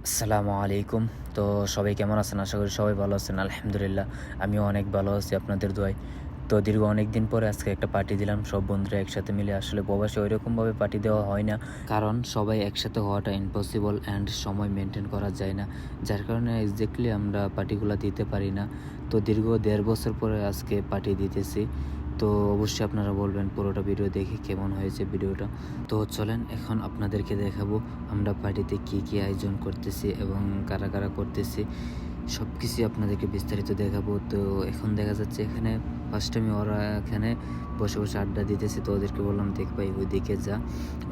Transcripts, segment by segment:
আসসালামু আলাইকুম। তো সবাই কেমন আছেন? আশা করি সবাই ভালো আছেন। আলহামদুলিল্লাহ আমিও অনেক ভালো আছি আপনাদের দোয়ায়। তো দীর্ঘ অনেক দিন পরে আজকে একটা পার্টি দিলাম সব বন্ধুরা একসাথে মিলে। আসলে প্রবাসে ওইরকমভাবে পার্টি দেওয়া হয় না। কারণ সবাই একসাথে হওয়াটা ইম্পসিবল অ্যান্ড সময় মেইনটেইন করা যায় না। যার কারণে এক্সাক্টলি আমরা পার্টিগুলা দিতে পারি না। তো দীর্ঘ ১.৫ বছর পরে আজকে পার্টি দিতেছি। তো অবশ্যই আপনারা বলবেন পুরোটা ভিডিও দেখে কেমন হয়েছে ভিডিওটা। তো চলেন এখন আপনাদেরকে দেখাবো আমরা পার্টিতে কী আয়োজন করতেছি এবং কারা কারা করতেছি সব কিছুই আপনাদেরকে বিস্তারিত দেখাবো। তো এখন দেখা যাচ্ছে এখানে ফার্স্ট টাইমে ওরা এখানে বসে বসে আড্ডা দিতেছে। তো ওদেরকে বললাম দেখ ভাই ওইদিকে যা,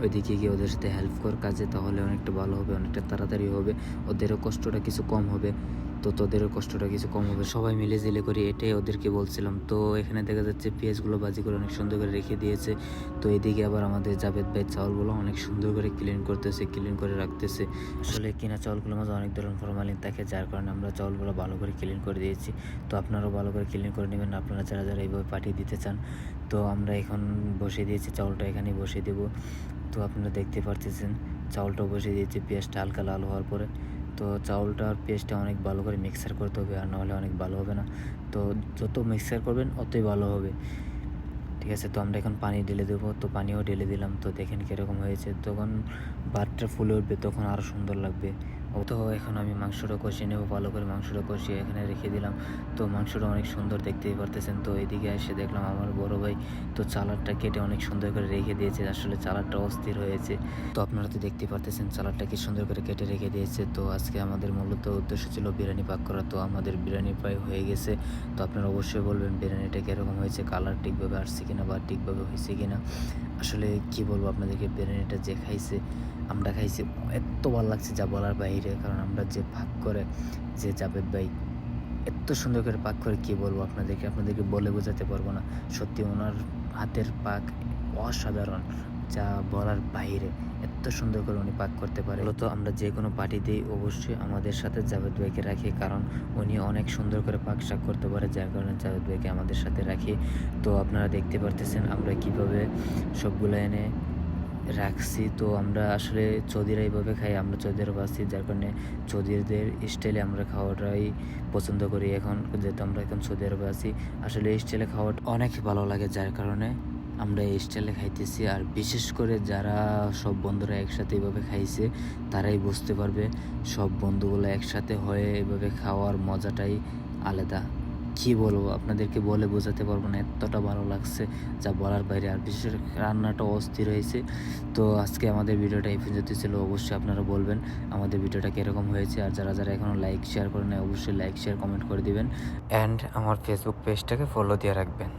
ওইদিকে গিয়ে ওদের সাথে হেল্প কর কাজে, তাহলে অনেকটা ভালো হবে, অনেকটা তাড়াতাড়ি হবে, ওদেরও কষ্টটা কিছু কম হবে। তো তোদেরও কষ্টটা কিছু কম হবে, সবাই মিলে জিলে করি, এটাই ওদেরকে বলছিলাম। তো এখানে দেখা যাচ্ছে পেঁয়াজগুলো ভাজি করে অনেক সুন্দর করে রেখে দিয়েছে। তো এদিকে আবার আমাদের জাভেদ ভাই চাউলগুলো অনেক সুন্দর করে ক্লিন করতেছে, ক্লিন করে রাখতেছে। আসলে কিনা চাউলগুলোর মধ্যে অনেক ধরনের ফরমালিন থাকে, যার কারণে আমরা চাউলগুলো ভালো করে ক্লিন করে দিয়েছি। তো আপনারাও ভালো করে ক্লিন করে নেবেন আপনারা যারা যারা এইভাবে পাঠিয়ে দিতে চান। তো আমরা এখন বসিয়ে দিয়েছি চাউলটা, এখানেই বসিয়ে দেবো। তো আপনারা দেখতে পারতেছেন চাউলটাও বসিয়ে দিয়েছি পেঁয়াজটা হালকা লাল হওয়ার পরে। তো চাউলটা আর পেঁয়াজটা অনেক ভালো করে মিক্সার করতে হবে, আর নাহলে অনেক ভালো হবে না। তো যত মিক্সার করবেন অতই ভালো হবে, ঠিক আছে। তো আমরা এখন পানি ঢেলে দেবো, তো পানিও ঢেলে দিলাম। তো দেখেন কীরকম হয়েছে, তখন ভাতটা ফুলে উঠবে তখন আরও সুন্দর লাগবে। তো এখন আমি মাংসটা কষিয়ে নেবো, ভালো করে মাংসটা কষিয়ে এখানে রেখে দিলাম। তো মাংসটা অনেক সুন্দর দেখতেই পারতেছেন। তো এদিকে এসে দেখলাম আমার বড় ভাই তো চালারটা কেটে অনেক সুন্দর করে রেখে দিয়েছে। আসলে চালারটা অস্থির হয়েছে। তো আপনারা তো দেখতে পারতেছেন চালারটা কি সুন্দর করে কেটে রেখে দিয়েছে। তো আজকে আমাদের মূলত উদ্দেশ্য ছিল বিরিয়ানি পাক করা। তো আমাদের বিরিয়ানি প্রায় হয়ে গেছে। তো আপনারা অবশ্যই বলবেন বিরিয়ানিটা কীরকম হয়েছে, কালার ঠিকভাবে আসছে কিনা বা ঠিকভাবে হয়েছে কিনা। আসলে কি বলবো আপনাদেরকে, বিরিয়ানিটা যে খাইছে আমরা খাইছি এত ভালো লাগছে যা বলার বাইরে। কারণ আমরা যে পাক করে যে জাভেদ ভাই এত সুন্দর করে পাক করে কি বলবো আপনাদেরকে বলে বোঝাতে পারবো না। সত্যি ওনার হাতের পাক অসাধারণ, যা বলার বাইরে। এত সুন্দর করে উনি পাক করতে পারে। মূলত আমরা যে কোনো পার্টিতেই অবশ্যই আমাদের সাথে জাভেদ ভাইকে রাখি, কারণ উনি অনেক সুন্দর করে পাক শাক করতে পারে, যার কারণে জাভেদ ভাইকে আমাদের সাথে রাখি। তো আপনারা দেখতে পারতেছেন আমরা কিভাবে সবগুলো এনে রাখছি। তো আমরা আসলে চৌধুরীরা এইভাবে খাই, আমরা চৌধুরীরা আছি, যার কারণে চৌধুরীদের স্টাইলে আমরা খাওয়াটাই পছন্দ করি। এখন যেহেতু আমরা এখন সৌদি আরবে আছি, আসলে এই স্টাইলে খাওয়াটা অনেক ভালো লাগে, যার কারণে আমরা এই স্টাইলে খাইতেছি। আর বিশেষ করে যারা সব বন্ধুরা একসাথে এইভাবে খাইছে তারাই বুঝতে পারবে, সব বন্ধুগুলো একসাথে হয়ে এইভাবে খাওয়ার মজাটাই আলাদা। কি বলবো আপনাদেরকে বলে বোঝাতে পারবো না, এতটা ভালো লাগছে যা বলার বাইরে। আর বিশেষ করে রান্নাটা অস্থির হয়েছে। তো আজকে আমাদের ভিডিওটা এই পর্যন্ত ছিল। অবশ্যই আপনারা বলবেন আমাদের ভিডিওটা কীরকম হয়েছে। আর যারা যারা এখনও লাইক শেয়ার করে নেয় অবশ্যই লাইক শেয়ার কমেন্ট করে দিবেন, অ্যান্ড আমার ফেসবুক পেজটাকে ফলো দিয়ে রাখবেন।